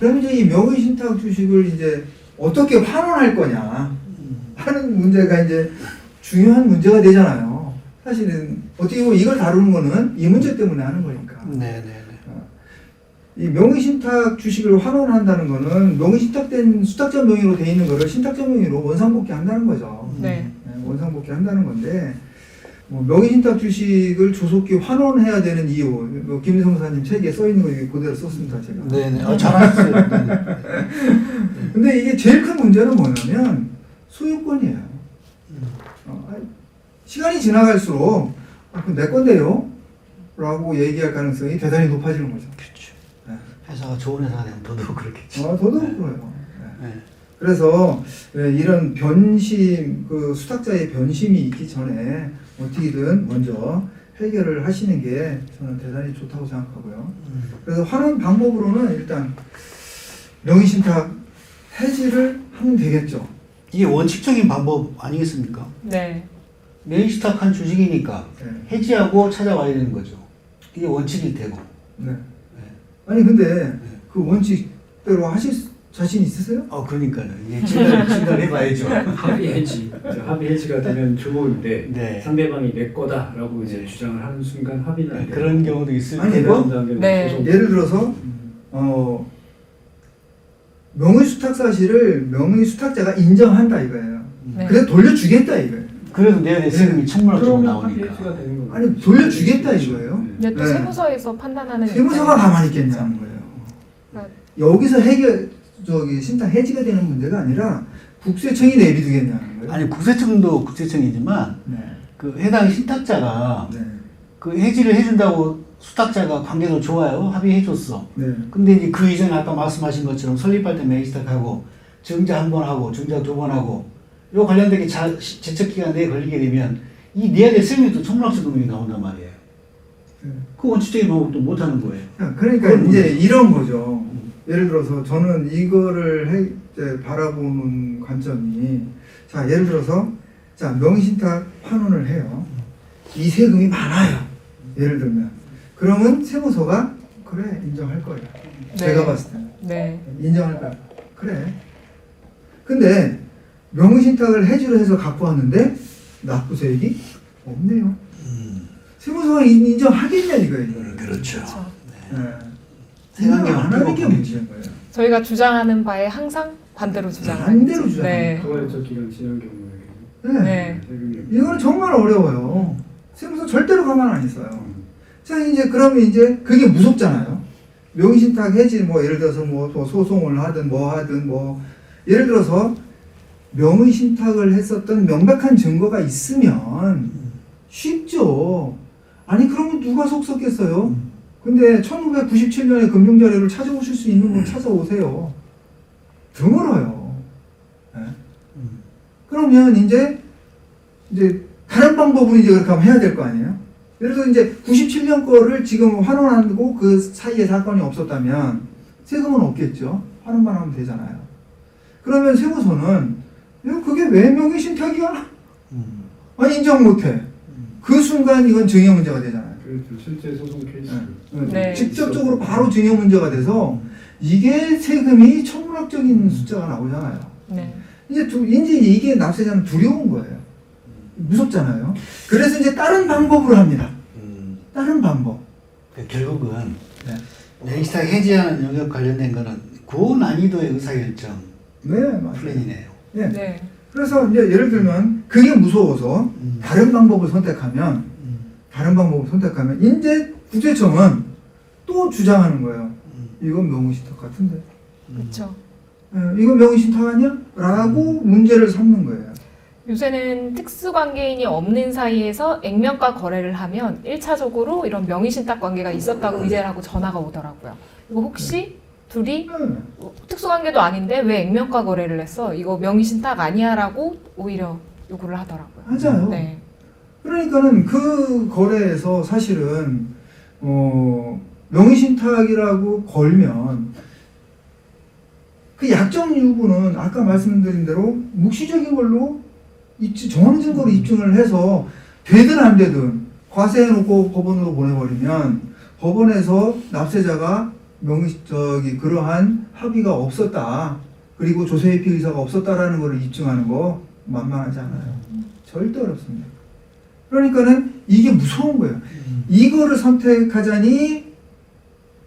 그럼 이제 이 명의신탁 주식을 이제 어떻게 환원할 거냐 하는 문제가 이제 중요한 문제가 되잖아요. 사실은 어떻게 보면 이걸 다루는 거는 이 문제 때문에 하는 거니까. 네네네. 이 명의신탁 주식을 환원한다는 거는 명의신탁된 수탁자 명의로 돼 있는 거를 신탁자 명의로 원상복귀 한다는 거죠. 네. 원상복귀 한다는 건데 뭐 명의신탁 주식을 조속히 환원해야 되는 이유, 뭐 김일성 사님 책에 써 있는 거 그대로 썼습니다 제가. 네네. 잘하셨어요. 네네. 근데 이게 제일 큰 문제는 뭐냐면 소유권이에요. 시간이 지나갈수록 그건 내 건데요? 라고 얘기할 가능성이 대단히 높아지는 거죠. 그렇죠. 회사가 좋은 회사가 되면 더더욱 그렇겠죠. 더더욱 네. 그래요. 네. 그래서 이런 변심, 그 수탁자의 변심이 있기 전에 어떻게든 먼저 해결을 하시는 게 저는 대단히 좋다고 생각하고요. 그래서 환원 방법으로는 일단 명의신탁 해지를 하면 되겠죠. 이게 원칙적인 방법 아니겠습니까? 네. 명의신탁한 주식이니까 네. 해지하고 찾아와야 되는 거죠. 이게 원칙이 되고. 네. 아니 근데 그 원칙대로 하실 자신 있으세요? 그러니까요. 이게 진단해봐야죠. 합의 해지. 합의 해지가 되면 좋은데 네. 상대방이 내 거다라고 이제 주장을 하는 순간 합의는 안 돼요. 그런 경우도 있을 아니, 테고. 뭐? 네. 예를 들어서 명의수탁 사실을 명의수탁자가 인정한다 이거예요. 네. 그래서 돌려주겠다 이거예요. 그래도 내야 될 세금이 천문학적으로 그러면 합의 나오니까. 해지가 되는 거예요. 아니 돌려주겠다 이거예요. 근데 또 네. 세무서에서 판단하는 세무서가 입장에서 가만히 있겠냐는 거예요. 그러니까 여기서 신탁 해지가 되는 문제가 아니라 국세청이 내비두겠냐는 거예요. 아니 국세청도 국세청이지만 네. 그 해당 신탁자가 네. 그 해지를 해준다고 수탁자가 관계도 좋아요. 합의해줬어. 네. 근데 이제 그 이전에 아까 말씀하신 것처럼 설립할 때 명의신탁하고 증자 한 번 하고 증자 두 번 하고 요 관련된 게 제척기간 내에 걸리게 되면 이 내야 될 세금이 또 천문학적 금액이 나온단 말이에요. 네. 그 원칙적인 방법도 못 하는 거예요. 그러니까 이제 이런 거죠. 예를 들어서 저는 이거를 이제 바라보는 관점이 자 예를 들어서 자 명의신탁 환원을 해요. 이 세금이 많아요. 예를 들면 그러면 세무서가 그래 인정할 거예요. 네. 제가 봤을 때는 네. 인정할 거야. 그래. 근데 명의신탁을 해지를 해서 갖고 왔는데 납부세액이 없네요. 세무서가 인정하겠냐 이거예요. 이거를. 그렇죠. 그렇죠. 네. 생각이 안 하는 게 문제인 거예요. 저희가 주장하는 바에 항상 반대로 주장하는 반대로 거죠. 주장하는 네. 거래적 기간 지난 경우에 네. 네. 세금이 이거는 정말 어려워요. 세무서 절대로 가만 안 있어요. 자, 이제 그러면 이제 그게 무섭잖아요. 명의신탁 해지 뭐 예를 들어서 뭐 소송을 하든 뭐 하든 뭐 예를 들어서 명의신탁을 했었던 명백한 증거가 있으면 쉽죠. 아니 그러면 누가 속 썩겠어요? 근데 1997년에 금융자료를 찾아오실 수 있는 분 찾아오세요. 드물어요. 네? 그러면 이제 다른 방법은 이제 그렇게 하면 해야 될 거 아니에요? 예를 들어서 이제 97년 거를 지금 환원하고 그 사이에 사건이 없었다면 세금은 없겠죠. 환원만 하면 되잖아요. 그러면 세무서는 그게 왜 명의신탁이야? 아니 인정 못해. 그 순간 이건 증여 문제가 되잖아요. 그렇죠. 실제 소송 케이스. 네. 직접적으로 바로 증여 문제가 돼서 이게 세금이 천문학적인 숫자가 나오잖아요. 네. 이제 이게 납세자는 두려운 거예요. 무섭잖아요. 그래서 이제 다른 방법으로 합니다. 다른 방법. 결국은 네. 명의신탁 해지하는 영역 관련된 거는 고난이도의 의사결정 네, 맞아요. 플랜이네요. 네. 네. 그래서 이제 예를 들면 그게 무서워서 다른 방법을 선택하면 이제 국세청은 또 주장하는 거예요. 이건 명의신탁 같은데. 그렇죠. 이거 명의신탁 아니야? 라고 문제를 삼는 거예요. 요새는 특수관계인이 없는 사이에서 액면가 거래를 하면 1차적으로 이런 명의신탁 관계가 있었다고 의뢰를 하고 전화가 오더라고요. 이거 혹시 둘이 특수관계도 아닌데 왜 액면가 거래를 했어? 이거 명의신탁 아니야? 라고 오히려 요구를 하더라고요. 맞아요. 네. 그러니까는 그 거래에서 사실은 명의신탁이라고 걸면 그 약정 유구는 아까 말씀드린 대로 묵시적인 걸로 정황 증거로 입증을 해서 되든 안 되든 과세해놓고 법원으로 보내버리면 법원에서 납세자가 그러한 합의가 없었다. 그리고 조세회피 의사가 없었다라는 것을 입증하는 거 만만하지 않아요. 절대 어렵습니다. 그러니까는 이게 무서운 거예요. 이거를 선택하자니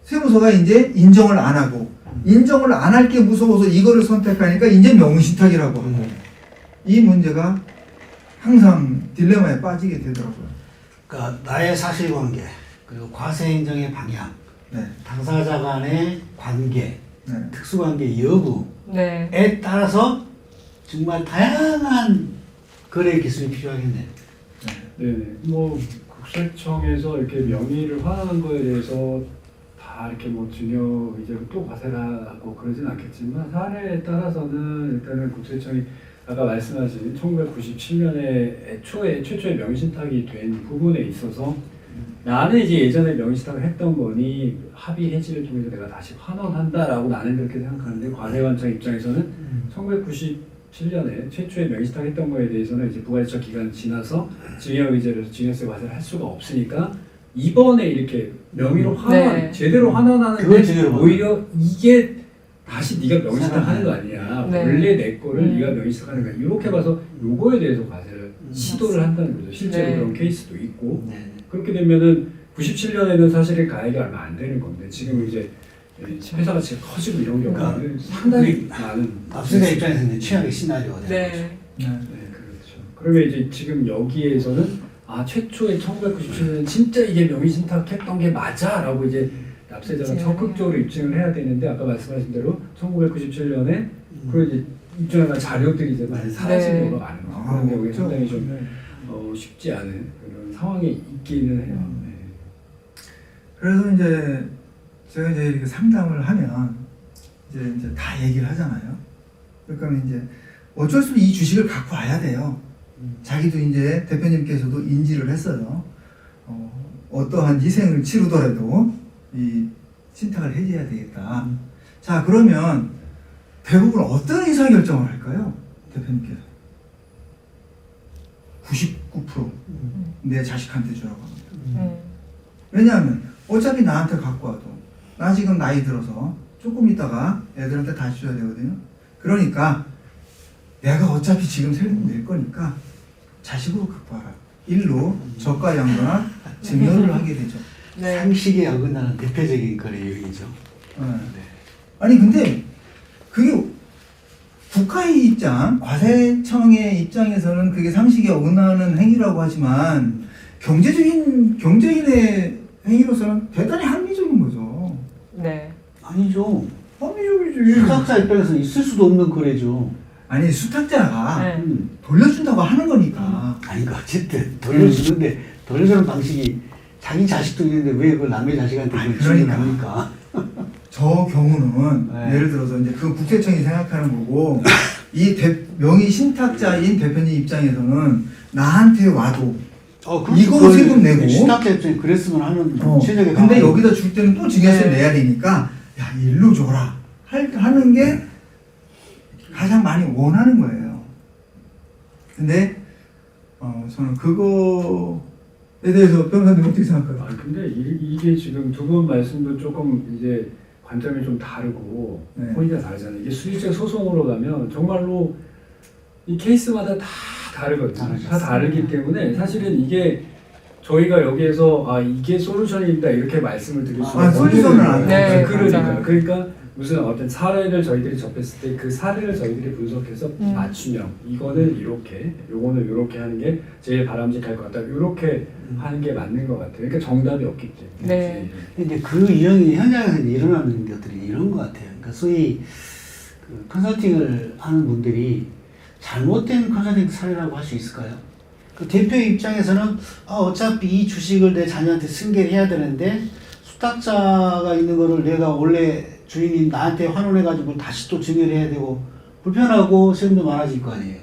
세무서가 이제 인정을 안 하고, 인정을 안 할 게 무서워서 이거를 선택하니까 이제 명의신탁이라고 하고, 이 문제가 항상 딜레마에 빠지게 되더라고요. 그러니까 나의 사실관계, 그리고 과세행정의 방향, 네. 당사자 간의 관계, 네. 특수관계 여부에 네. 따라서 정말 다양한 거래 기술이 필요하겠네요. 네네. 뭐 국세청에서 이렇게 명의를 환원한 거에 대해서 다 이렇게 뭐 증여 이제 또 과세하고 그러진 않겠지만 사례에 따라서는 일단은 국세청이 아까 말씀하신 1997년에 최초의 명의신탁이 된 부분에 있어서 나는 이제 예전에 명의신탁을 했던 거니 합의 해지를 통해서 내가 다시 환원한다라고 나는 그렇게 생각하는데 과세관청 입장에서는 1997년에 최초의 명의신탁 했던 거에 대해서는 이제 부가제적 기간이 지나서 증여의제를 증여세 과세를 할 수가 없으니까 이번에 이렇게 명의로 환원, 네. 제대로 그걸 환원하는데 제대로 오히려 이게 다시 네가 명의신탁 하는 거 아니야. 네. 원래 내 거를 네가 명의신탁 하는 거야. 이렇게 봐서 요거에 대해서 과세를 시도를 한다는 거죠. 실제로 네. 그런 케이스도 있고 네. 그렇게 되면은 97년에는 사실은 가액이 얼마 안 되는 건데 지금 이제 회사 가치가 커지고 이런 경우는 상당히 많은 납세자 입장에서는 최악의 시나리오가 되는 네. 거죠. 네. 네, 그렇죠. 그러면 이제 지금 여기에서는 최초에 1997년에 진짜 이게 명의신탁했던 게 맞아라고 이제 납세자가 그치. 적극적으로 입증을 해야 되는데 아까 말씀하신 대로 1997년에 그 이제 입증한 자료들이 이제 많이 사라진 네. 경우가 많은 거죠. 그런 경우에 그렇죠. 상당히 좀 네. 쉽지 않은 그런 상황이 있기는 해요. 네. 그래서 이제 제가 이제 이렇게 상담을 하면 이제 다 얘기를 하잖아요. 그러니까 이제 어쩔 수 없이 이 주식을 갖고 와야 돼요. 자기도 이제 대표님께서도 인지를 했어요. 어떠한 희생을 치르더라도 이 신탁을 해줘야 되겠다. 자, 그러면 대부분 어떤 의사결정을 할까요? 대표님께서 99% 내 자식한테 주라고 합니다. 왜냐하면 어차피 나한테 갖고 와도 나 지금 나이 들어서 조금 있다가 애들한테 다시 줘야 되거든요. 그러니까 내가 어차피 지금 세금 낼 거니까 자식으로 갖고 와라. 일로 저가 양도나 증여를 하게 되죠. 네. 상식에 어긋나는 대표적인 거래 유형이죠. 네. 아니 근데 그게 국가의 입장, 과세청의 입장에서는 그게 상식에 어긋나는 행위라고 하지만 경제인의 행위로서는 대단히 합리적인 거죠. 네. 아니죠. 합리적이지. 수탁자 입장에서 있을 수도 없는 거래죠. 아니 수탁자가 네. 돌려준다고 하는 거니까. 아니 어쨌든 돌려주는데 돌려주는 방식이 자기 자식도 있는데 왜 그걸 남의 자식한테 아니, 그걸 주는 그러니까. 겁니까? 저 경우는 네. 예를 들어서 이제 그 국세청이 생각하는 거고 이 명의 신탁자인 대표님 입장에서는 나한테 와도 이거 세금 내고 수탁자 입장에 그랬으면 하는 최적의 근데 방안이- 여기다 줄 때는 또 증여세 네. 내야 되니까 야 일로 줘라 하는 게 가장 많이 원하는 거예요. 근데 저는 그거에 대해서 변호사님 어떻게 생각해요? 근데 이게 지금 두 분 말씀도 조금 이제 관점이 좀 다르고 네. 포인트가 다르잖아요. 이게 수익적 소송으로 가면 정말로 이 케이스마다 다 다르거든요. 다르죠. 다 다르기 때문에 사실은 이게 저희가 여기에서 이게 솔루션입니다 이렇게 말씀을 드릴 수가 솔루션은 안 네, 그러니까 맞아요. 그러니까 무슨 어떤 사례를 저희들이 접했을 때 그 사례를 저희들이 분석해서 맞춤형 이거는 이렇게 요거는 이렇게 하는 게 제일 바람직할 것 같다 이렇게 하는 게 맞는 것 같아요. 그러니까 정답이 없기 때문에. 네. 이제 그 유형이 현장에서 일어나는 것들이 이런 것 같아요. 그러니까 소위 그 컨설팅을 하는 분들이 잘못된 컨설팅 사례라고 할 수 있을까요? 그 대표 입장에서는 어차피 이 주식을 내 자녀한테 승계를 해야 되는데 수탁자가 있는 거를 내가 원래 주인이 나한테 환원해가지고 다시 또 증여를 해야 되고 불편하고 세금도 많아질 거 아니에요.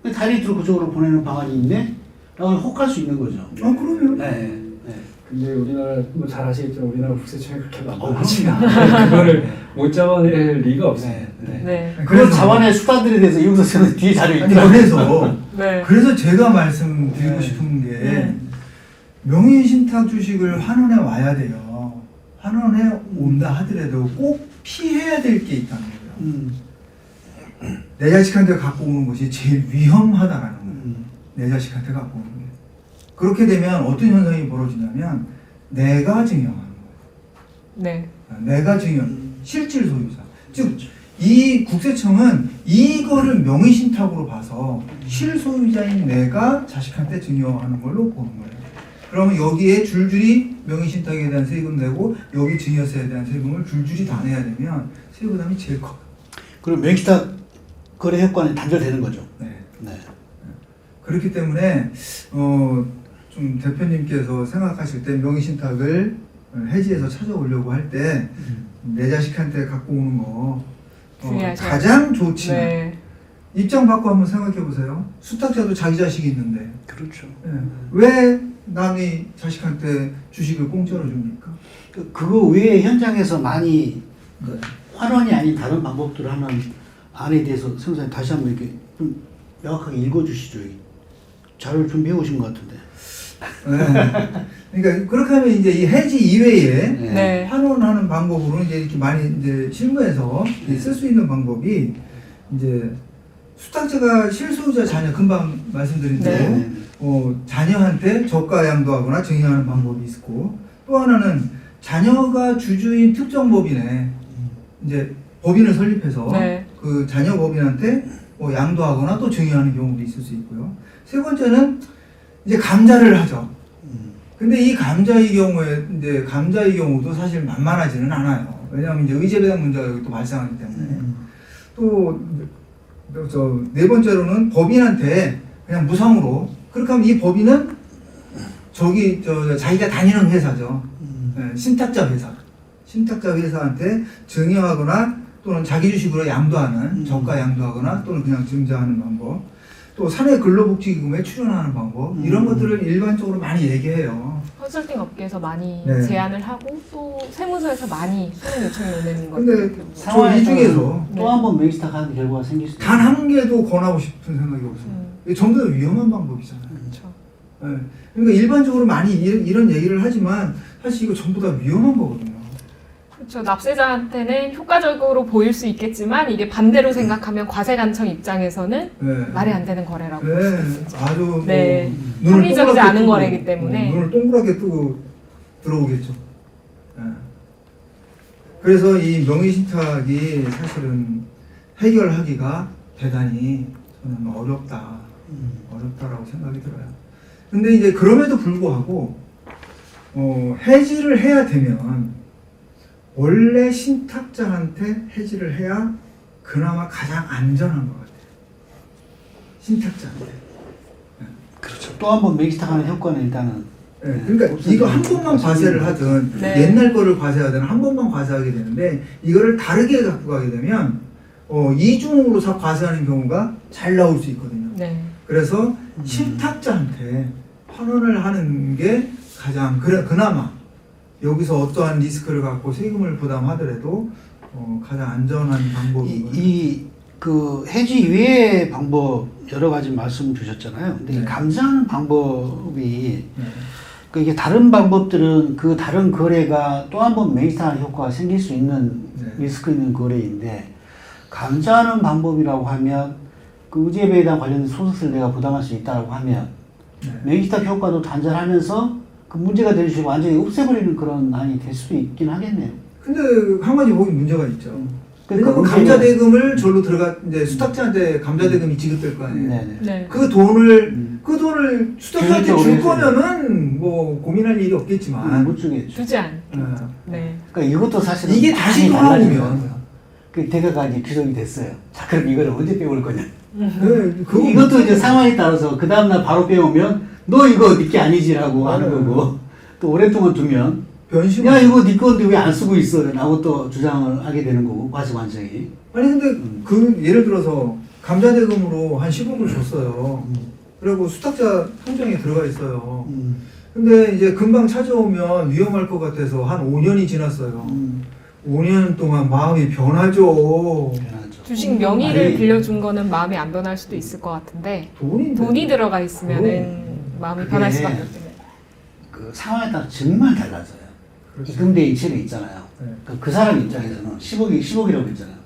근데 다이렉트로 그쪽으로 보내는 방안이 있네? 라고 혹할 수 있는 거죠. 그러면 네. 네. 근데 우리나라 뭐 잘 아시겠지만 우리나라 국세청이 그렇게 그럼요. 많지가 그거를 못 잡아낼 리가 없어요. 네. 네. 그런 자반의 수단들에 대해서 이용서 저는 뒤에 자료 아니 있더라고요. 네. 그래서 제가 말씀드리고 네. 싶은 게 네. 명의신탁 주식을 환원해 와야 돼요. 환원해 온다 하더라도 꼭 피해야 될 게 있다는 거예요. 내 자식한테 갖고 오는 것이 제일 위험하다라는 거예요. 내 자식한테 갖고 오는 게. 그렇게 되면 어떤 현상이 벌어지냐면 내가 증여하는 거예요. 네. 내가 증여, 실질 소유자. 즉, 이 국세청은 이거를 명의신탁으로 봐서 실소유자인 내가 자식한테 증여하는 걸로 보는 거예요. 그러면 여기에 줄줄이 명의신탁에 대한 세금 내고 여기 증여세에 대한 세금을 줄줄이 다 내야 되면 세부담이 제일 커요. 그리고 명의신탁 거래 효과는 단절되는 거죠. 네. 네. 그렇기 때문에 좀 대표님께서 생각하실 때 명의신탁을 해지해서 찾아오려고 할 때 내 자식한테 갖고 오는 거 주의하셔야 가장 좋지만 네. 입장 바꿔 한번 생각해 보세요. 수탁자도 자기 자식이 있는데 그렇죠. 왜 남이 자식한테 주식을 공짜로 줍니까? 그거 외에 현장에서 많이 환원이 아닌 다른 방법들을 하는 안에 대해서 선생님 다시 한번 이렇게 좀 명확하게 읽어주시죠. 자료를 준비해 오신 것 같은데. 그러니까 그렇게 하면 이제 이 해지 이외에 네. 환원하는 방법으로 이제 이렇게 많이 이제 실무에서 쓸 수 있는 방법이 이제 수탁자가 실소유자 자녀 금방 말씀드린 대로 네. 자녀한테 저가 양도하거나 증여하는 방법이 있고 또 하나는 자녀가 주주인 특정 법인에 이제 법인을 설립해서 네. 그 자녀 법인한테 뭐 양도하거나 또 증여하는 경우도 있을 수 있고요. 세 번째는 이제 감자를 하죠. 근데 이 감자의 경우도 사실 만만하지는 않아요. 왜냐하면 이제 의제배당 문제가 여기 또 발생하기 때문에. 또 네 번째로는 법인한테 그냥 무상으로 그렇게 하면 이 법인은 자기가 다니는 회사죠. 신탁자 회사한테 증여하거나 또는 자기 주식으로 양도하는 저가 양도하거나 또는 그냥 증자하는 방법, 또 사내 근로복지기금에 출연하는 방법 이런 것들을 일반적으로 많이 얘기해요. 컨설팅 업계에서 많이 네. 제안을 하고 또 세무서에서 많이 수능 요청이 오는 근데 것들. 저 이 중에서 또 한 번 명의신탁 하는 결과가 생길 수도 단 한 개도 권하고 싶은 생각이 없어요. 이게 전부 다 위험한 방법이잖아요. 그렇죠. 네. 그러니까 일반적으로 많이 이런 얘기를 하지만 사실 이거 전부 다 위험한 거거든요. 그렇죠. 납세자한테는 효과적으로 보일 수 있겠지만 이게 반대로 생각하면 과세관청 입장에서는 네. 말이 안 되는 거래라고 볼 네, 수 있죠. 아주 뭐 네. 눈을 합리적이지 동그랗게 않은 뜨고, 거래이기 때문에. 눈을 동그랗게 뜨고 들어오겠죠. 네. 그래서 이 명의신탁이 사실은 해결하기가 대단히 저는 어렵다라고 생각이 들어요. 근데 이제 그럼에도 불구하고 해지를 해야 되면 원래 신탁자한테 해지를 해야 그나마 가장 안전한 것 같아요. 신탁자한테. 그렇죠. 또 한 번 명의신탁 하는 효과는 일단은 네, 그러니까 이거 한 번만 과세를 하든 네. 옛날 거를 과세하든 한 번만 과세하게 되는데 이거를 다르게 갖고 가게 되면 이중으로 과세하는 경우가 잘 나올 수 있거든요. 네. 그래서 신탁자한테 환원을 하는 게 가장 그나마 여기서 어떠한 리스크를 갖고 세금을 부담하더라도 가장 안전한 방법이고요. 그 해지 외의 방법 여러 가지 말씀 주셨잖아요. 근데 네. 이 감사하는 방법이 네. 이게 다른 방법들은 그 다른 거래가 또 한 번 명의신탁 효과가 생길 수 있는 네. 리스크 있는 거래인데 감사하는 방법이라고 하면 그 의제배당 관련된 소득세를 내가 부담할 수 있다고 하면 네. 명의신탁 효과도 단절하면서 그 문제가 될 수 있고 완전히 없애버리는 그런 안이 될 수도 있긴 하겠네요. 근데 한 가지 거기 문제가 있죠. 그러니까 왜냐면 감자대금을 절로 이제 수탁자한테 감자대금이 지급될 거 아니에요. 네네. 네. 그 돈을 수탁자한테 줄 교육적으로 거면은 뭐 고민할 일이 없겠지만 못 주겠죠. 주지 않. 네. 네. 그러니까 이것도 사실은 이게 다시 많이 달라진 돌아오면 거예요. 그 대가가 이제 규정이 됐어요. 자, 그럼 이거를 언제 빼올 거냐? 네, 그거 이것도 이제 상황에 따라서 그 다음날 바로 빼오면 너 이거 니게 아니지라고 하는 맞아요. 거고 또 오랫동안 두면 변심. 야 이거 니 건데 왜 안 쓰고 있어? 라고 또 주장을 하게 되는 거고 과세관청이. 아니 근데 그 예를 들어서 감자대금으로 한 10억을 줬어요. 그리고 수탁자 통장에 들어가 있어요. 근데 이제 금방 찾아오면 위험할 것 같아서 한 5년이 지났어요. 5년 동안 마음이 변하죠. 변하죠. 주식 명의를 아니, 빌려준 거는 마음이 안 변할 수도 있을 것 같은데 돈인데. 돈이 들어가 있으면은 마음이 변할 그게 수밖에 없겠네요. 그 상황에 따라 정말 달라져요. 그렇죠. 입금대행 체류 있잖아요. 네. 그 사람 입장에서는 10억이라고 했잖아요.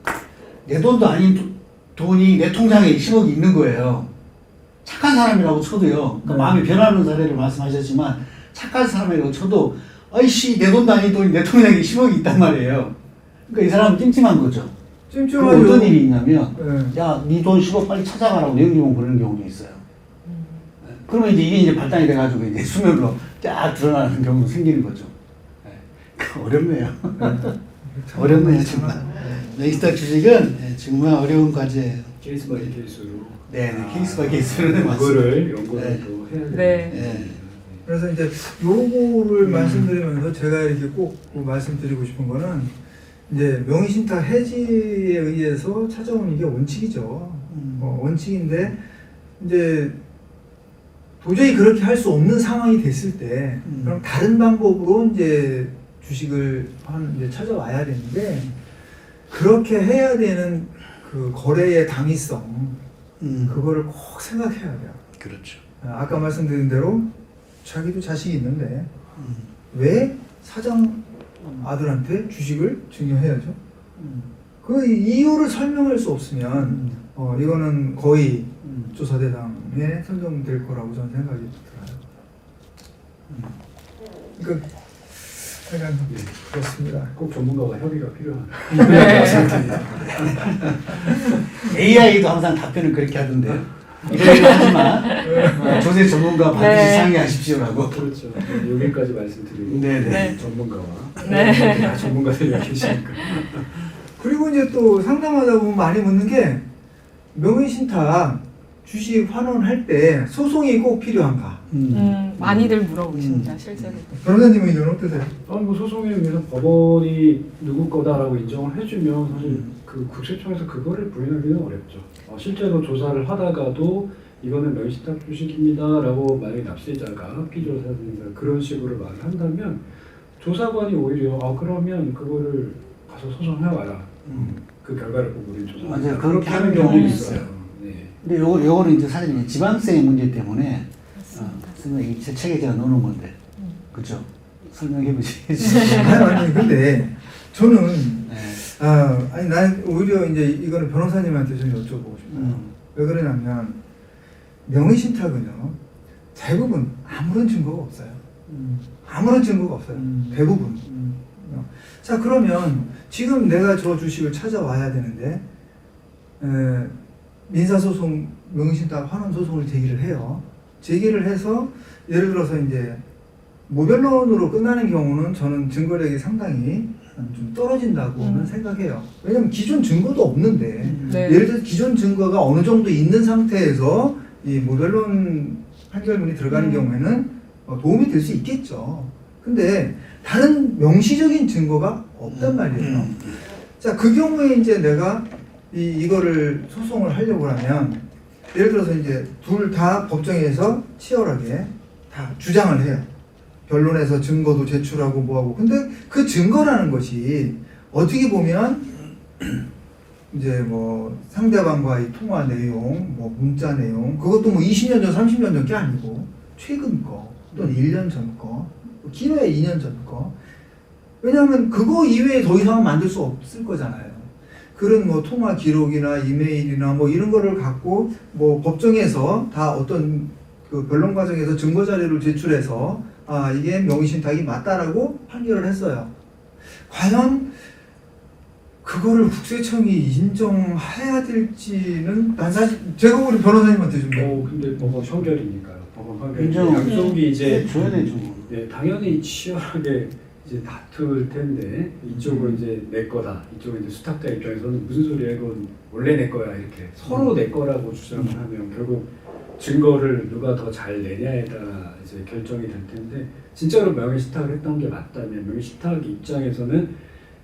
내 돈도 아닌 돈이 내 통장에 10억이 있는 거예요. 착한 사람이라고 쳐도요. 그러니까 네. 마음이 변하는 사례를 말씀하셨지만 착한 사람이라고 쳐도 아이씨 내 돈도 아닌 돈이 내 통장에 10억이 있단 말이에요. 그러니까 이 사람은 찜찜한 거죠. 그 찜찜하죠. 어떤 일이 있냐면 네. 야, 네 돈 10억 빨리 찾아가라고 내용기만 보내는 경우도 있어요. 그러면 이제 이게 발단이 돼가지고 이제 수면으로 쫙 드러나는 경우도 생기는 거죠. 네. 어렵네요. 어렵네요, 정말. 메이스탁 주식은 정말 어려운 과제예요. 케이스 바이 케이스로. 네, 케이스 바이 케이스로 그거를 연구를 네. 또 해야 돼요. 네. 네. 그래서 이제 요거를 말씀드리면서 제가 이렇게 꼭 말씀드리고 싶은 거는 이제 명의신탁 해지에 의해서 찾아오는 게 원칙이죠. 원칙인데 이제 도저히 그렇게 할 수 없는 상황이 됐을 때 그럼 다른 방법으로 이제 주식을 이제 찾아와야 되는데 그렇게 해야 되는 그 거래의 당위성 그거를 꼭 생각해야 돼요. 그렇죠. 아까 말씀드린 대로 자기도 자식이 있는데 왜 사장 아들한테 주식을 증여해야죠? 그 이유를 설명할 수 없으면 이거는 거의 조사 대상에 선정될 거라고 저는 생각이 들어요. 그러니까 약간 그렇습니다. 꼭 전문가와 협의가 필요한. AI도 항상 답변을 그렇게 하던데요. 이래야 하지만 조세 전문가 반드시 네. 상의하십시오라고. 그렇죠. 여기까지 말씀드리고 네네. 네. 전문가와 네. 다 전문가들이 계시니까. 그리고 이제 또 상담하다 보면 많이 묻는 게 명의신탁 주식 환원할 때 소송이 꼭 필요한가? 많이들 물어보십니다, 실제로. 변호사님의 의견은 어떠세요? 아니 뭐 소송에 의해서 법원이 누구 거다라고 인정을 해주면 사실 그 국세청에서 그거를 부인하기는 어렵죠. 실제로 조사를 하다가도 이거는 명의신탁 주식입니다라고 만약에 납세자가 피조사진사 그런 식으로 말을 한다면 조사관이 오히려 그러면 그거를 가서 소송해 와라. 그 결과를 보고 우리 조사. 맞아요. 그렇게 하는 하는 경우도 경우도 있어요. 네. 근데 요거는 이제 사실 이제 지방세의 문제 때문에 제 책에 제가 넣어놓은 건데, 그렇죠? 설명해 보시겠어요? 아니 근데 저는 네. 아니 난 오히려 이제 이거는 변호사님한테 좀 여쭤보고 싶어요. 왜 그러냐면 명의신탁은요 대부분 아무런 증거가 없어요. 아무런 증거가 없어요. 대부분. 자 그러면 지금 내가 저 주식을 찾아와야 되는데 민사소송 명의신탁 환원 소송을 제기를 해요. 제기를 해서 예를 들어서 이제 무변론으로 끝나는 경우는 저는 증거력이 상당히 좀 떨어진다고는 생각해요. 왜냐면 기존 증거도 없는데 네. 예를 들어서 기존 증거가 어느 정도 있는 상태에서 이 무변론 판결문이 들어가는 경우에는 도움이 될 수 있겠죠. 근데 다른 명시적인 증거가 없단 말이에요. 자, 그 경우에 이제 내가 이거를 소송을 하려고 하면 예를 들어서 이제 둘 다 법정에서 치열하게 다 주장을 해요. 변론에서 증거도 제출하고 뭐하고. 근데 그 증거라는 것이 어떻게 보면 이제 뭐 상대방과의 통화 내용, 뭐 문자 내용, 그것도 뭐 20년 전, 30년 전 게 아니고 최근 거, 또는 1년 전 거, 길어야 2년 전 거. 왜냐하면 그거 이외에 더 이상은 만들 수 없을 거잖아요. 그런 뭐 통화 기록이나 이메일이나 뭐 이런 거를 갖고 뭐 법정에서 다 어떤 그 변론 과정에서 증거 자료를 제출해서 이게 명의신탁이 맞다라고 판결을 했어요. 과연 그거를 국세청이 인정해야 될지는 난 사실 제가 우리 변호사님한테 좀 근데 법원 판결이니까요. 법원 판결 인정. 양쪽이 이제 줘야 되죠. 네, 당연히 치열하게 이제 다툴 텐데 이쪽은 이제 내 거다, 이쪽은 이제 수탁자 입장에서는 무슨 소리야, 이건 원래 내 거야 이렇게 서로 내 거라고 주장을 하면 결국 증거를 누가 더 잘 내냐에 따라 이제 결정이 될 텐데 진짜로 명의신탁을 했던 게 맞다면 명의신탁 입장에서는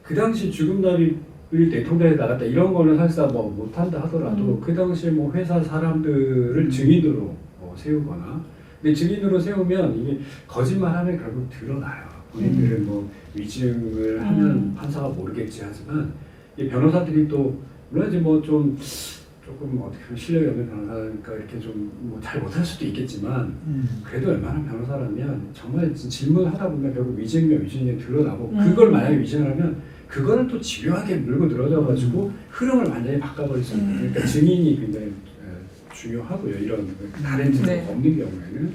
그 당시 죽음날이 내 통장에 나갔다 이런 거는 사실상 뭐 못한다 하더라도 그 당시 뭐 회사 사람들을 증인으로 세우거나 근데 증인으로 세우면 이게 거짓말하면 결국 드러나요. 본인들은 뭐 위증을 하면 판사가 모르겠지 하지만 이 변호사들이 또 물론 이제 뭐 좀 조금 어떻게 보면 실력이 없는 변호사니까 이렇게 좀 뭐 잘 못할 수도 있겠지만 그래도 웬만한 변호사라면 정말 질문하다 보면 결국 위증이면 위증이 드러나고 그걸 만약에 위증을 하면 그거를 또 집요하게 물고 늘어져가지고 흐름을 완전히 바꿔버릴 수 있는 그러니까 증인이 굉장히 중요하고요. 이런 다른 증거가 네. 없는 경우에는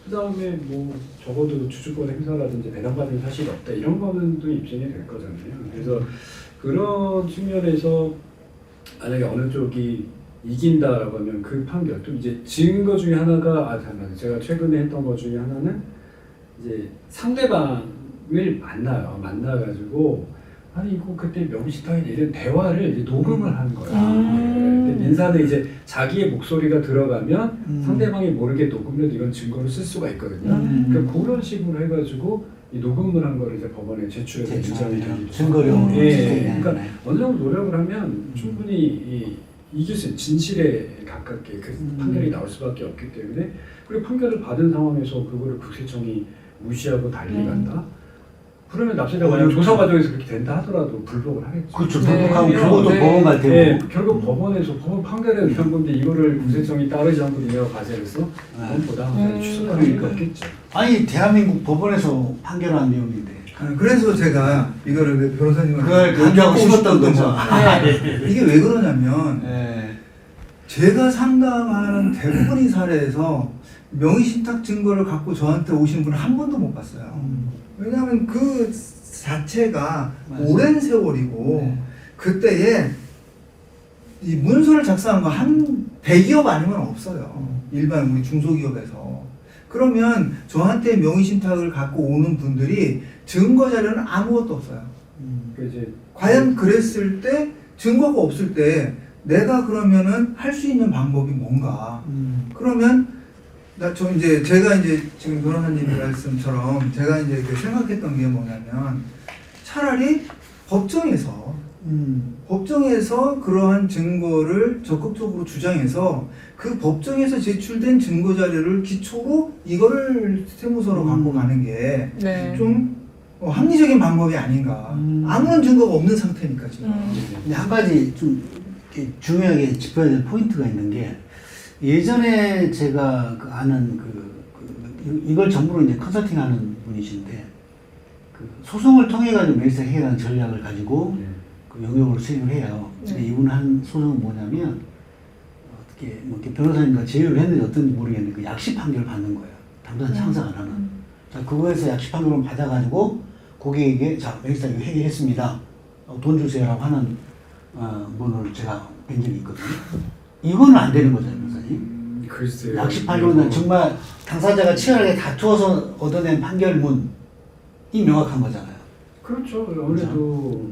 그 다음에 뭐 적어도 주주권 행사라든지 배당받은 사실이 없다 이런 거는 또 입증이 될 거잖아요. 그래서 그런 측면에서 만약에 어느 쪽이 이긴다라고 하면 그 판결 또 이제 증거 중에 하나가 잠깐만 제가 최근에 했던 것 중에 하나는 이제 상대방을 만나가지고 아니 이거 그때 명시타인 이런 대화를 이제 녹음을 한 거야. 근데 민사는 이제 자기의 목소리가 들어가면 상대방이 모르게 녹음을 이건 증거로 쓸 수가 있거든요. 그러니까 그런 식으로 해가지고 이 녹음을 한 거를 이제 법원에 제출해서 인정이 되기도 증거로. 예, 그러니까 어느 정도 노력을 하면 충분히 이길 수 있는 진실에 가깝게 그 판결이 나올 수밖에 없기 때문에 그리고 판결을 받은 상황에서 그거를 국세청이 무시하고 달리 간다. 그러면 납세자가 만약 조사 과정에서 그렇게 된다 하더라도 불복을 하겠죠. 그렇죠. 네. 불복하면 그것도 네. 법원 갈 테고. 네, 결국 법원에서 법원 판결에 의한 건데 이거를 국세청이 따르지 않고 니네가 과세해서 그건 보다 취소할 수가 없겠죠. 아니 대한민국 법원에서 판결한 내용인데. 그래서 제가 이거를 변호사님한테 그걸 강조하고 듣고 싶었던 거죠. 네. 이게 왜 그러냐면 네. 제가 상담하는 대부분의 사례에서 명의신탁 증거를 갖고 저한테 오신 분은 한 번도 못 봤어요. 왜냐하면 그 자체가 맞아요. 오랜 세월이고 네. 그때에 이 문서를 작성한 거 한 100기업 아니면 없어요. 일반 우리 중소기업에서. 그러면 저한테 명의신탁을 갖고 오는 분들이 증거 자료는 아무것도 없어요. 그 이제 과연 그랬을 때 증거가 없을 때 내가 그러면은 할 수 있는 방법이 뭔가? 그러면 저 이제 제가 이제 지금 변호사님 말씀처럼 제가 이제 이렇게 생각했던 게 뭐냐면 차라리 법정에서 그러한 증거를 적극적으로 주장해서 그 법정에서 제출된 증거 자료를 기초로 이거를 세무서로 갖고 가는 게 네. 좀 합리적인 방법이 아닌가. 아무런 증거가 없는 상태니까 지금. 근데 한 가지 좀 이렇게 중요하게 짚어야 될 포인트가 있는 게 예전에 제가 그 아는 이걸 전부로 이제 컨설팅하는 분이신데 그 소송을 통해 가지고 명의신탁 해결하는 전략을 가지고 그 영역으로 수행을 해요. 근데 이분 한 소송은 뭐냐면 어떻게 뭐 이렇게 변호사님과 제휴를 했는지 어떤지 모르겠는데 그 약식 판결을 받는 거예요. 담당 창사가 하는. 자 그거에서 약식 판결을 받아가지고 고객에게 자 명의신탁 이거 해결했습니다. 돈 주세요라고 하는 문을 제가 뵌 적이 있거든요. 이거는 안 되는 거잖아요, 변호사님. 글쎄요. 약식 판결은 정말 당사자가 치열하게 다투어서 얻어낸 판결문이 명확한 거잖아요. 그렇죠. 아무래도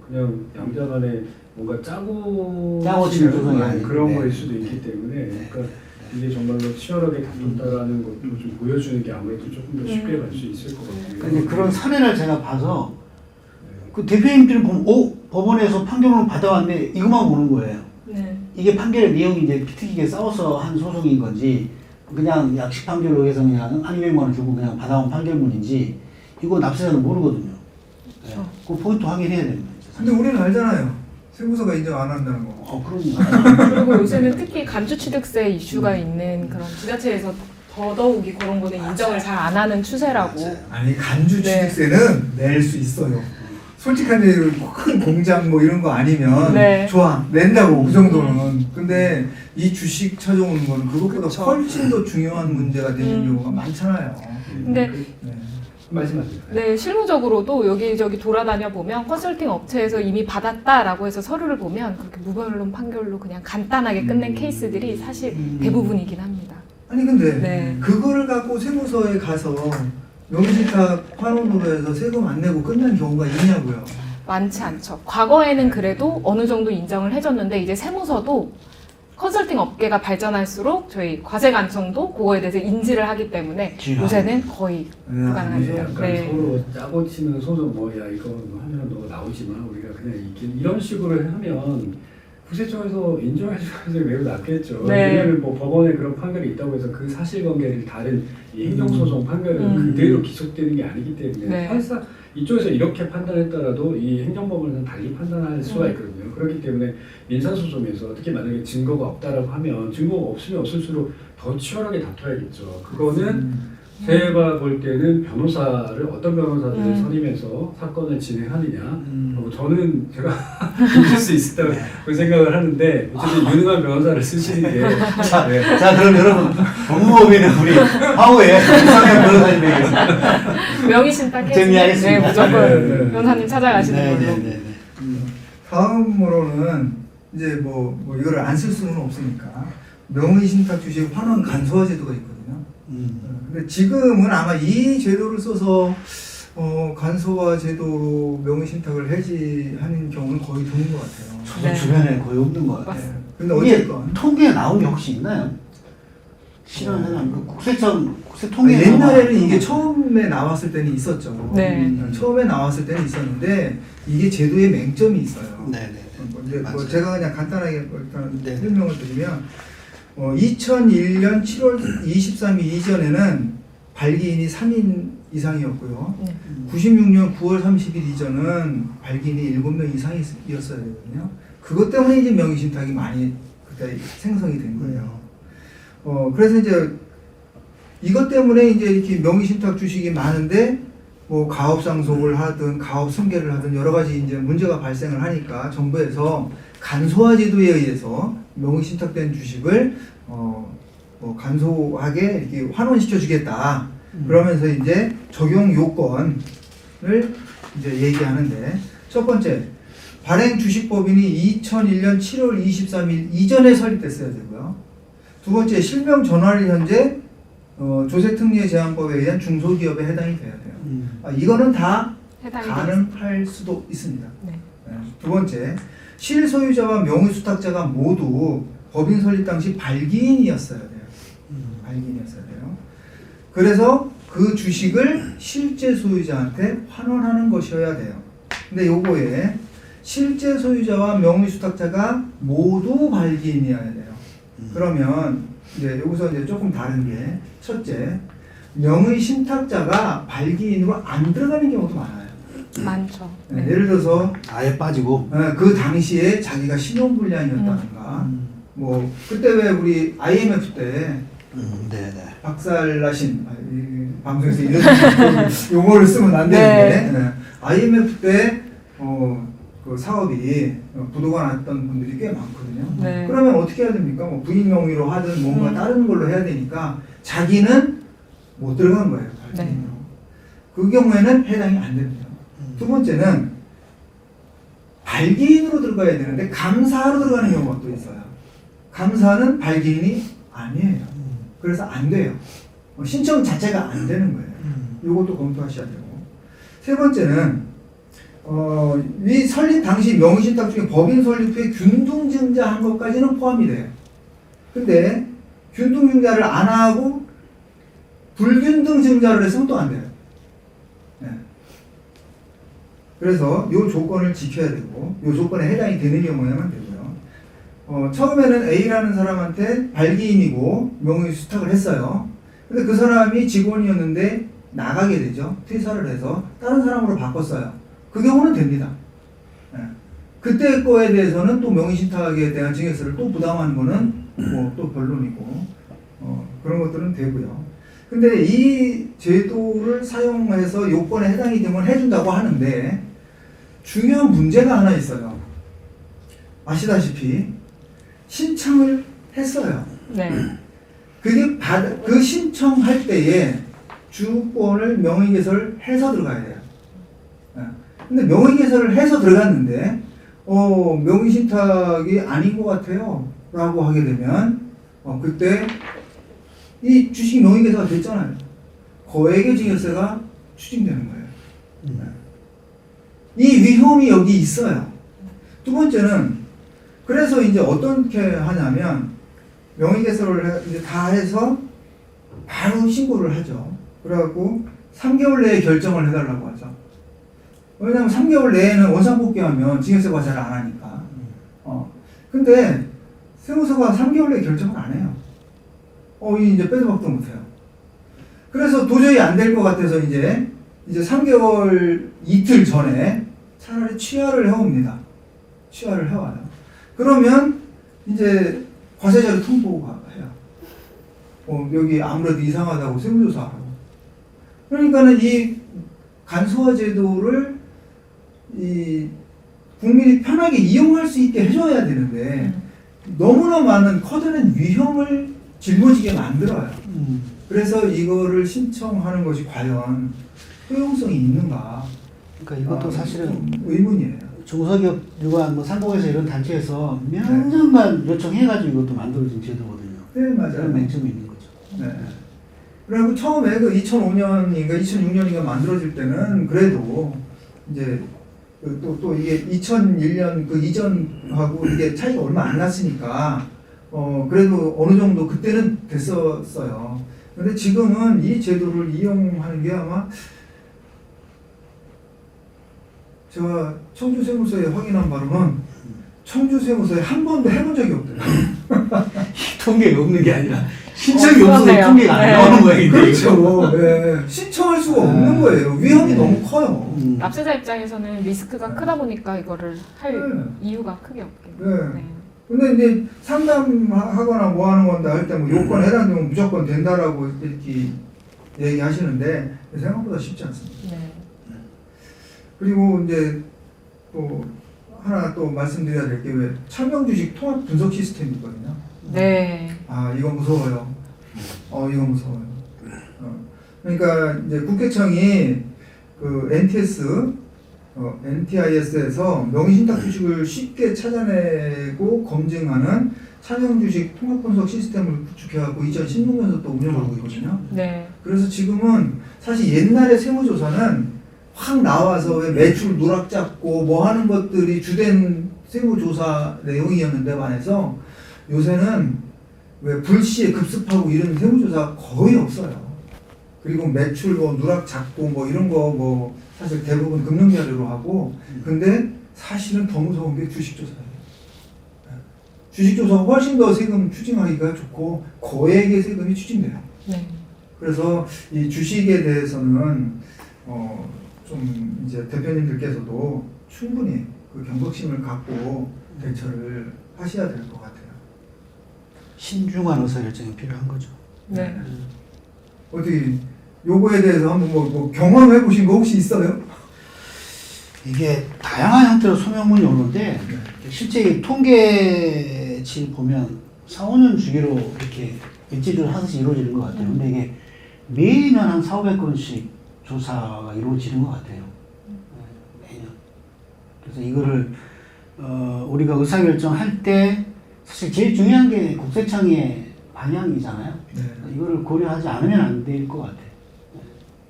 그냥 양자간에 뭔가 짜고 치는 소송이 아닌데. 그런 거일 수도 있기 때문에 그러니까 이게 정말로 치열하게 다퉜다라는 것도 좀 보여주는 게 아무래도 조금 더 쉽게 갈 수 있을 것 같아요. 근데 그런 사례를 제가 봐서 그 대표님들은 보면 법원에서 판결문을 받아왔는데 이것만 보는 거예요. 네. 이게 판결의 내용이 이제 피튀기게 싸워서 한 소송인 건지 그냥 약식 판결로 해서 그냥 한 200만 원 주고 그냥 받아온 판결문인지 이거 납세자는 모르거든요. 네. 그 포인트 확인해야 됩니다. 근데 우리는 알잖아요. 세무서가 인정 안 한다는 거. 그럼요. 그리고 요새는 특히 간주취득세 이슈가 있는 그런 지자체에서 더더욱이 그런 거는 인정을 잘 안 하는 추세라고. 아니 간주취득세는 낼 수 있어요. 솔직한 얘기로 큰 공장 뭐 이런 거 아니면 네. 좋아 낸다고 그 정도는. 근데 이 주식 찾아오는 거는 그것보다 그쵸. 훨씬 더 중요한 문제가 되는 경우가 많잖아요. 근데 네. 말씀하세요. 네, 실무적으로도 여기저기 돌아다녀 보면 컨설팅 업체에서 이미 받았다라고 해서 서류를 보면 그렇게 무변론 판결로 그냥 간단하게 끝낸 케이스들이 사실 대부분이긴 합니다. 아니 근데 네. 그거를 갖고 세무서에 가서 명의신탁 환원으로 해서 세금 안 내고 끝난 경우가 있냐고요. 많지 않죠. 과거에는 그래도 어느 정도 인정을 해줬는데 이제 세무서도 컨설팅 업계가 발전할수록 저희 과세 간청도 그거에 대해서 인지를 하기 때문에 요새는 거의 불가능하죠. 약간 네. 서로 짜고 치는 소송 뭐야 이거 하면 너 나오지 마 우리가 그냥 이런 식으로 하면 국세청에서 인정해주면서 매우 낫겠죠. 네. 왜냐하면 뭐 법원에 그런 판결이 있다고 해서 그 사실관계를 다른 이 행정소송 판결은 그대로 기속되는 게 아니기 때문에 네. 사실상 이쪽에서 이렇게 판단했더라도 이 행정법원에서는 달리 판단할 수가 있거든요. 그렇기 때문에 민사소송에서 특히 만약에 증거가 없다라고 하면 증거가 없으면 없을수록 더 치열하게 다퉈야겠죠. 그거는 제가 볼 때는 변호사를 어떤 변호사들을 선임해서 사건을 진행하느냐. 저는 제가 있을 수 있다고 그 생각을 하는데 어쨌든 유능한 변호사를 쓰시는 게 자, 네. 자, 그럼 여러분 법무법인은 우리 하우에 이상현 변호사님에게 명의신탁 해지. 정리하겠습니다. 네, 무조건 네, 네. 변호사님 찾아가시는 걸로. 네네네. 다음으로는 이제 뭐 이거를 안 쓸 수는 없으니까 명의신탁 주식 환원 간소화 제도가 있거든요. 근데 지금은 아마 이 제도를 써서 간소화 제도로 명의신탁을 해지하는 경우는 거의 드문 것 같아요. 저도 네. 주변에 거의 없는 것 같아요. 네. 근데 이게 어쨌건 통계에 나온 게 혹시 있나요? 실현은 그 국세 통계에 옛날에는 나온 이게 거. 처음에 나왔을 때는 있었죠. 네. 처음에 나왔을 때는 있었는데 이게 제도에 맹점이 있어요. 네네. 이제 뭐 맞아요. 제가 그냥 간단하게 일단 네. 설명을 드리면 2001년 7월 23일 이전에는 발기인이 3인 이상이었고요. 네. 96년 9월 30일 이전은 발기인이 7명 이상이었어야 되거든요. 그것 때문에 이제 명의신탁이 많이 그때 생성이 된 거예요. 그래서 이제 이것 때문에 이제 이렇게 명의신탁 주식이 많은데 뭐 가업상속을 하든 가업 승계를 하든 여러 가지 이제 문제가 발생을 하니까 정부에서 간소화 제도에 의해서 명의신탁된 주식을 뭐 간소하게 이렇게 환원시켜 주겠다. 그러면서 이제 적용 요건을 이제 얘기하는데 첫 번째 발행 주식법인이 2001년 7월 23일 이전에 설립됐어야 되고요. 두 번째 실명 전환이 현재 조세특례 제한법에 의한 중소기업에 해당이 돼야 돼요. 이거는 다 해당이 가능할 수도 있습니다. 네. 두 번째, 실소유자와 명의수탁자가 모두 법인 설립 당시 발기인이었어야 돼요. 발기인이었어야 돼요. 그래서 그 주식을 실제 소유자한테 환원하는 것이어야 돼요. 근데 요거에 실제 소유자와 명의수탁자가 모두 발기인이어야 돼요. 그러면 이제 여기서 이제 조금 다른 게 첫째, 명의신탁자가 발기인으로 안 들어가는 경우도 많아요. 많죠. 네, 네. 예를 들어서 아예 빠지고. 그 당시에 자기가 신용불량이었다든가 뭐 그때 왜 우리 IMF 때 네네. 박살나신 이 방송에서 이런 용어를 쓰면 안 되는데 네. IMF 때 그 사업이 부도가 났던 분들이 꽤 많거든요. 네. 그러면 어떻게 해야 됩니까? 뭐 부인 명의로 하든 뭔가 다른 걸로 해야 되니까 자기는 못 들어간 거예요. 네. 그 경우에는 해당이 안 됩니다. 두 번째는 발기인으로 들어가야 되는데 감사로 들어가는 경우가 또 있어요. 감사는 발기인이 아니에요. 그래서 안 돼요. 신청 자체가 안 되는 거예요. 이것도 검토하셔야 되고. 세 번째는 이 설립 당시 명의신탁 중에 법인 설립 후에 균등증자한 것까지는 포함이 돼요. 근데 균등증자를 안 하고 불균등증자를 했으면 또 안 돼요. 네. 그래서 이 조건을 지켜야 되고 이 조건에 해당이 되는 경우에만 되고요. 처음에는 A라는 사람한테 발기인이고 명의수탁을 했어요. 근데 그 사람이 직원이었는데 나가게 되죠. 퇴사를 해서 다른 사람으로 바꿨어요. 그 경우는 됩니다. 네. 그때 거에 대해서는 또 명의신탁에 대한 증여세를 또 부담하는 거는 뭐 또 변론이고 그런 것들은 되고요. 근데 이 제도를 사용해서 요건에 해당이 되면 해준다고 하는데 중요한 문제가 하나 있어요. 아시다시피 신청을 했어요. 네. 그게 그 신청할 때에 주권을 명의개설을 해서 들어가야 돼요. 근데 명의개설을 해서 들어갔는데 명의신탁이 아닌 것 같아요 라고 하게 되면 그때 이 주식 명의개설가 됐잖아요. 거액의 증여세가 추징되는 거예요. 이 위험이 여기 있어요. 두 번째는 그래서 이제 어떻게 하냐면 명의개설을 이제 다 해서 바로 신고를 하죠. 그래갖고 3개월 내에 결정을 해달라고 하죠. 왜냐하면 3개월 내에는 원상복귀하면 증여세 과세를 안 하니까. 근데 세무서가 3개월 내에 결정을 안 해요. 이제 빼도 박도 못해요. 그래서 도저히 안 될 것 같아서 이제 이제 3개월 이틀 전에 차라리 취하를 해옵니다. 취하를 해와요. 그러면 이제 과세자료 통보가 해요. 여기 아무래도 이상하다고 세무조사하라고. 그러니까는 이 간소화 제도를 이 국민이 편하게 이용할 수 있게 해줘야 되는데 너무나 많은 커다란 위험을 짊어지게 만들어요. 그래서 이거를 신청하는 것이 과연 효용성이 있는가? 그러니까 이것도 사실은 좀 의문이에요. 중소기업 유관 뭐 상공회사 이런 단체에서 몇 년만 요청해가지고 이것도 만들어진 제도거든요. 네, 맞아요. 그런 맹점이 있는 거죠. 네. 그리고 처음에 그 2005년인가 2006년인가 만들어질 때는 그래도 이제 또 이게 2001년 그 이전하고 이게 차이가 얼마 안 났으니까 그래도 어느 정도 그때는 됐었어요. 근데 지금은 이 제도를 이용하는 게 아마 제가 청주세무서에 확인한 바로는 청주세무서에 한 번도 해본 적이 없더라고요. 통계가 없는 게 아니라 신청이 없어서 그러네요. 통계가 안 네. 나오는 거예요. 그렇죠. 네. 신청할 수가 없는 거예요. 위험이 너무 커요. 납세자 입장에서는 리스크가 크다 보니까 이거를 할 네. 이유가 크게 없게. 네. 근데 이제 상담하거나 뭐 하는 건데 할 때 뭐 요건에 해당되면 무조건 된다라고 이렇게 얘기하시는데 생각보다 쉽지 않습니다. 네. 그리고 이제 또 하나 또 말씀드려야 될 게 왜 차명주식 통합 분석 시스템이 있거든요. 네. 아 이거 무서워요. 이거 무서워요. 그러니까 이제 국회청이 그 NTIS에서 명의신탁 주식을 쉽게 찾아내고 검증하는 차명주식 통합 분석 시스템을 구축해갖고 2016년부터 또 운영하고 있거든요. 네. 그래서 지금은 사실 옛날의 세무조사는 확 나와서 왜 매출 누락 잡고 뭐 하는 것들이 주된 세무조사 내용이었는데 반해서 요새는 왜 불시에 급습하고 이런 세무조사 거의 없어요. 그리고 매출 뭐 누락 잡고 뭐 이런 거 뭐 사실 대부분 금융자료로 하고 근데 사실은 더 무서운 게 주식조사예요. 주식조사가 훨씬 더 세금 추징하기가 좋고 거액의 세금이 추징돼요. 네. 그래서 이 주식에 대해서는 좀 이제 대표님들께서도 충분히 그 경각심을 갖고 대처를 하셔야 될 것 같아요. 신중한 의사결정이 필요한 거죠. 네. 어떻게 요거에 대해서 한번 뭐 경험해 보신 거 혹시 있어요? 이게 다양한 형태로 소명문이 오는데 실제 이 통계치 보면 4, 5년 주기로 이렇게 일제적으로 하듯이 이루어지는 것 같아요. 근데 이게 매년 한 4,500건씩 조사가 이루어지는 것 같아요. 매년. 그래서 이거를 우리가 의사결정할 때 사실 제일 중요한 게 국세청의 방향이잖아요. 네. 이거를 고려하지 않으면 안 될 것 같아요.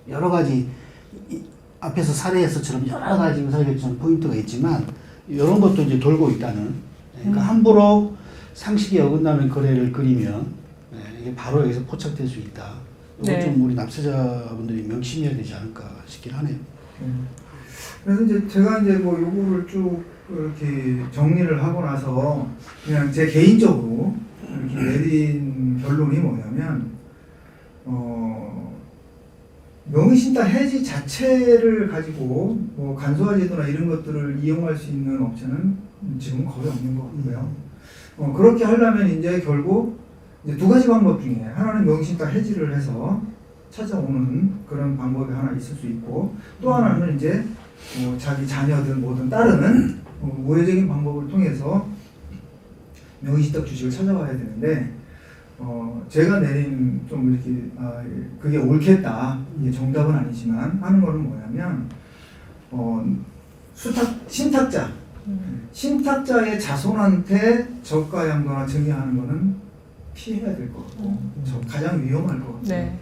여러 가지 앞에서 사례에서처럼 여러 가지 의사결정 포인트가 있지만 이런 것도 이제 돌고 있다는. 그러니까 함부로 상식에 어긋나는 거래를 그리면 이게 바로 여기서 포착될 수 있다. 이거 네. 좀 우리 납세자분들이 명심해야 되지 않을까 싶긴 하네요. 그래서 이제 제가 이제 뭐 요거를 쭉 이렇게 정리를 하고 나서 그냥 제 개인적으로 이렇게 내린 결론이 뭐냐면 명의신탁 해지 자체를 가지고 뭐 간소화 제도나 이런 것들을 이용할 수 있는 업체는 지금 거의 없는 것 같고요. 그렇게 하려면 이제 결국 이제 두 가지 방법 중에 하나는 명의신탁 해지를 해서 찾아오는 그런 방법이 하나 있을 수 있고 또 하나는 이제 자기 자녀든 뭐든 따르는 우회적인 방법을 통해서 명의신탁 주식을 찾아와야 되는데 제가 내린 좀 이렇게 그게 옳겠다 이게 정답은 아니지만 하는 거는 뭐냐면 신탁자의 자손한테 저가 양도나 증여하는 거는 피해야 될 것 같고 가장 위험할 것 같아요. 네.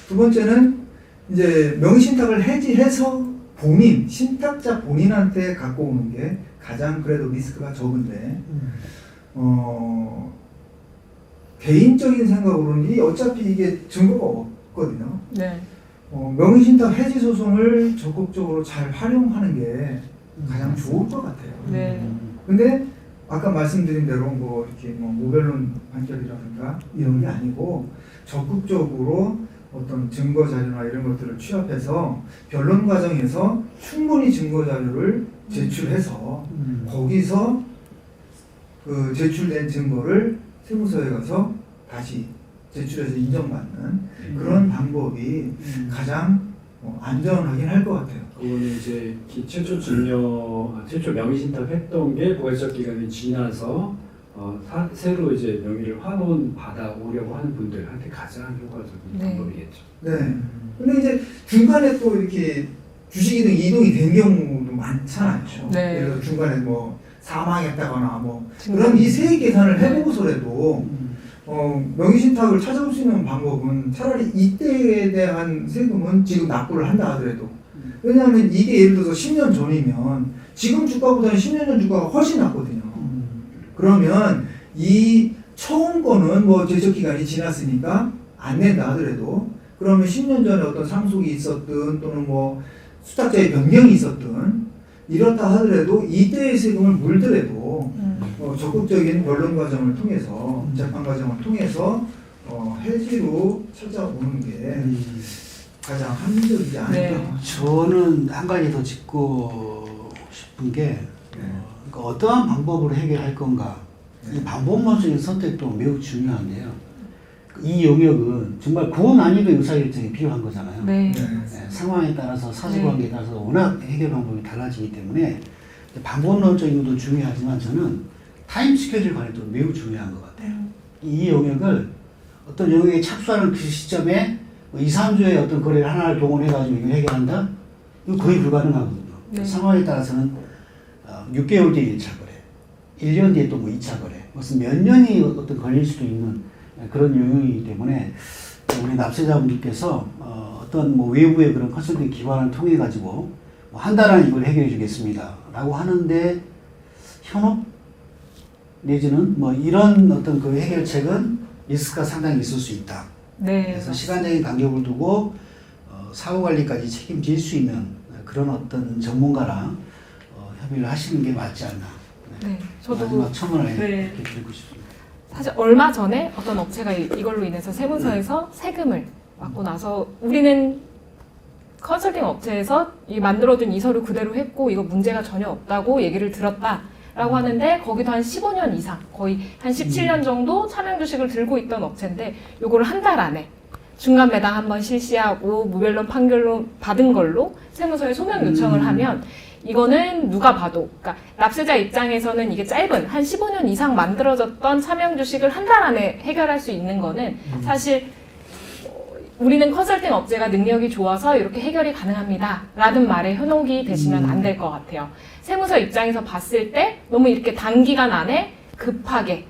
두 번째는 이제 명의신탁을 해지해서 신탁자 본인한테 갖고 오는 게 가장 그래도 리스크가 적은데 개인적인 생각으로는 어차피 이게 증거가 없거든요. 네. 명의신탁 해지 소송을 적극적으로 잘 활용하는 게 가장 좋을 것 같아요. 네. 근데 아까 말씀드린 대로 뭐 이렇게 뭐 무변론 판결이라든가 이런 게 아니고 적극적으로 어떤 증거 자료나 이런 것들을 취합해서 변론 과정에서 충분히 증거 자료를 제출해서 거기서 그 제출된 증거를 세무서에 가서 다시 제출해서 인정받는 그런 방법이 가장 안전하긴 할 것 같아요. 그거는 이제 최초 명의신탁 했던 게 부가지적 기간이 지나서 새로 이제 명의를 환원 받아오려고 하는 분들한테 가장 효과적인 네. 방법이겠죠. 네. 근데 이제 중간에 또 이렇게 주식이 이동이 된 경우도 많잖아요. 네. 예를 들어 중간에 뭐 사망했다거나 뭐 증거. 그럼 이 세액 계산을 해보고서라도 명의신탁을 찾아올 수 있는 방법은 차라리 이때에 대한 세금은 지금 납부를 한다 하더라도 왜냐하면 이게 예를 들어서 10년 전이면 지금 주가보다는 10년 전 주가가 훨씬 낮거든요. 그러면 이 처음 거는 뭐 제적 기간이 지났으니까 안 낸다 하더라도 그러면 10년 전에 어떤 상속이 있었든 또는 뭐 수탁자의 변경이 있었든 이렇다 하더라도 이때의 세금을 물더라도 적극적인 변론 과정을 통해서 재판 과정을 통해서 해지로 찾아오는 게 가장 합리적이지 않을까. 네. 저는 한 가지 더 짚고 싶은 게 그러니까 어떠한 방법으로 해결할 건가. 이 방법론적인 선택도 매우 중요한데요. 이 영역은 정말 고난이도 의사결정이 필요한 거잖아요. 네. 네, 상황에 따라서 사실관계에 따라서 워낙 해결 방법이 달라지기 때문에 방법론적인 것도 중요하지만 저는 타임 스케줄 관리도 매우 중요한 것 같아요. 이 영역을 어떤 영역에 착수하는 그 시점에 2, 3주에 어떤 거래를 하나를 동원해가지고 이걸 해결한다? 이거 거의 불가능하거든요. 네. 상황에 따라서는 6개월 뒤에 1차 거래, 1년 뒤에 또 뭐 2차 거래, 무슨 몇 년이 어떤 걸릴 수도 있는 그런 영역이기 때문에 우리 납세자분들께서 어떤 뭐 외부의 그런 컨설팅 기관을 통해 가지고 뭐 한 달 안에 이걸 해결해 주겠습니다라고 하는데 현업 내지는 뭐 이런 어떤 그 해결책은 리스크가 상당히 있을 수 있다. 네. 그래서 시간적인 간격을 두고 사후 관리까지 책임질 수 있는 그런 어떤 전문가랑 협의를 하시는 게 맞지 않나. 네. 저도 마지막 첨언을 네. 이렇게 드리고 싶습니다. 사실 얼마 전에 어떤 업체가 이걸로 인해서 세무서에서 세금을 받고 나서 우리는 컨설팅 업체에서 이 만들어둔 이 서류 그대로 했고 이거 문제가 전혀 없다고 얘기를 들었다라고 하는데 거기도 한 15년 이상 거의 한 17년 정도 차명 주식을 들고 있던 업체인데 요거를 한 달 안에 중간 배당 한번 실시하고 무변론 판결로 받은 걸로 세무서에 소명 요청을 하면 이거는 누가 봐도, 그러니까 납세자 입장에서는 이게 짧은 한 15년 이상 만들어졌던 차명 주식을 한 달 안에 해결할 수 있는 거는 사실 우리는 컨설팅 업체가 능력이 좋아서 이렇게 해결이 가능합니다 라는 말에 현혹이 되시면 안 될 것 같아요. 세무서 입장에서 봤을 때 너무 이렇게 단기간 안에 급하게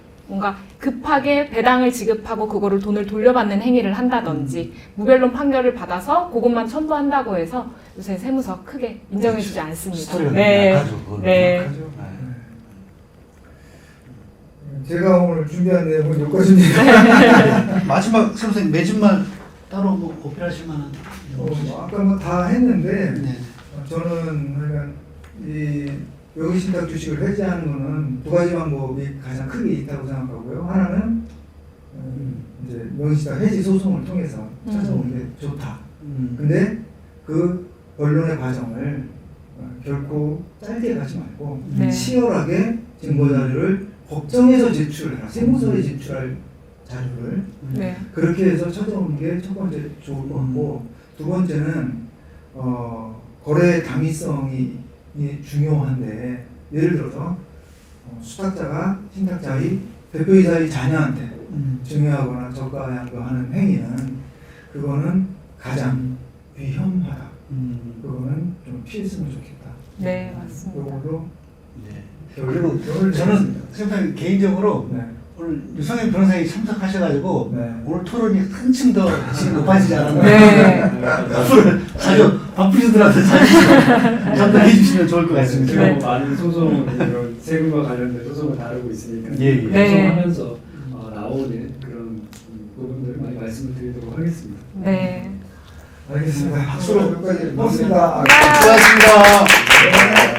배당을 지급하고 그거를 돈을 돌려받는 행위를 한다든지 무변론 판결을 받아서 그것만 첨부한다고 해서 요새 세무서 크게 인정해주지 않습니다. 스토리가 네. 약하죠. 그거는. 네. 하죠. 제가 오늘 준비한 내용은 여기까지입니다. 마지막 선생님 매진말 따로 뭐 어필하실 만한. 아까 뭐 다 했는데 네. 저는 그러니까 이 명의신탁 주식을 해지하는 거는 두 가지 방법이 가장 크게 있다고 생각하고요. 하나는 이제 명의신탁 해지 소송을 통해서 찾아오는 게 좋다. 근데 그 언론의 과정을 결코 짧게 가지 말고 네. 치열하게 증거 자료를 법정에서 제출해라. 세무서에 제출할 자료를 네. 그렇게 해서 찾아오는 게 첫 번째 좋을 것 같고 두 번째는 거래의 당위성이 중요한데 예를 들어서 수탁자가 신탁자의 대표이사의 자녀한테 증여하거나 저가하는 행위는 그거는 가장 위험하다. 그거는 좀 피했으면 좋겠다. 네, 맞습니다. 요거도 네. 결론을 그리고 저는 선생님 개인적으로 네. 오늘 유성현 변호사님 참석하셔가지고 네. 오늘 토론이 한층 더 지금 높아지지 않았나. 네. 앞으로 자주 바쁘시더라도 자주 참석해 주시면 좋을 것 같습니다. 제가 네. 뭐 많은 소송, 이런 세금과 관련된 소송을 다루고 있으니까 예, 예. 네. 소송하면서 나오는 그런 부분들을 많이 말씀을 드리도록 하겠습니다. 네. 알겠습니다. 박수로 여기까지 고맙습니다. 네. 수고하셨습니다. 네.